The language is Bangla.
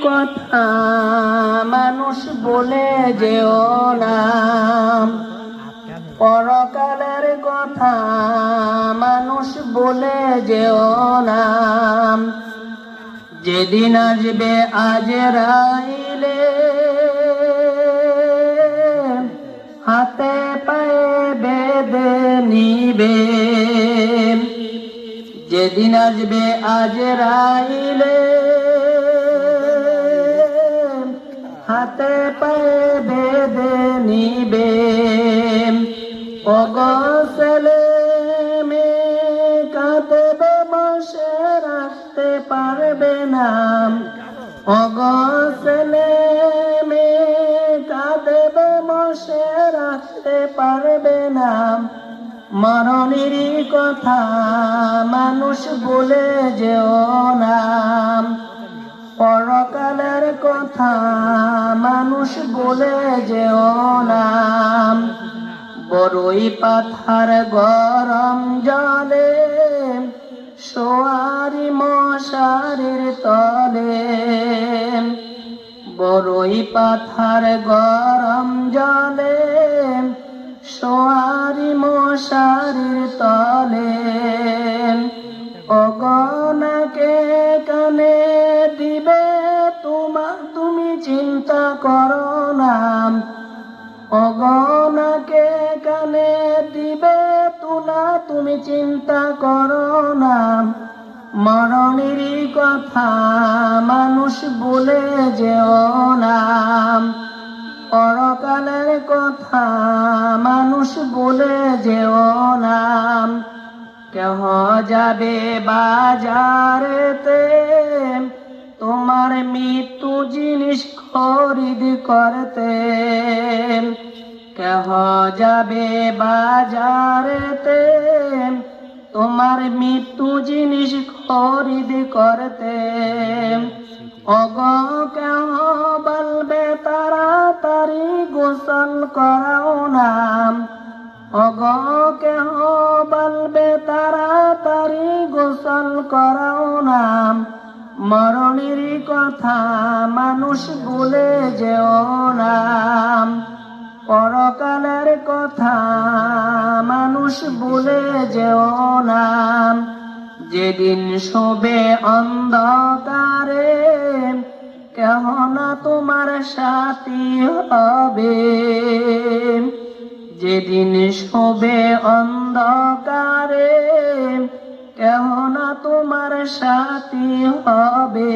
কথা মানুষ বলে যেও না, পরকালের কথা মানুষ বলে যেও না। যেদিন আসবে আজরাইলে হাতে পায়ে বেঁধে নিবে, যেদিন আসবে আজরাইলে হাতে পায়ে বেঁধে নিবে। ওগো ছেলে মেয়ে কাঁদবে বসে রাখতে পারবে না, ওগো ছেলে মেয়ে কাঁদবে বসে রাখতে পারবে না। মরণেরই কথা মানুষ বলে যেও না, পরকালের কথা মানুষ বলে যেও না। বড়ই পাথার গরম জলে সোয়ারি মশারির তলে, বড়ই পাথার গরম জলে সোয়ারি মশারির তলে। অগনাকে কানে দিবে তুমি চিন্তা করো না, অগনাকে কানে দিবে তুমি চিন্তা করো না। মরণেরই কথা মানুষ বলে যেও না, পরকালের কথা মানুষ বলে যেও না। কেহ যাবে বাজারেতে তোমার মৃত্যু জিনিস খরিদ করতে, কেহ যাবে বাজারেতে তোমার মৃত্যু জিনিস খরিদ করতে। অগ কেহ বলবে তাড়াতাড়ি গোসল করাও না, অগ কেহ বলবে তাড়াতাড়ি গোসল করাও না। মরণেরই কথা মানুষ বলে যেও না, পরকালের কথা মানুষ বলে যেও না। যেদিন শোবে অন্ধকারে কেহ না তোমার সাথী হবে, যেদিন শোবে অন্ধকারে কেহ না তোমার সাথী হবে।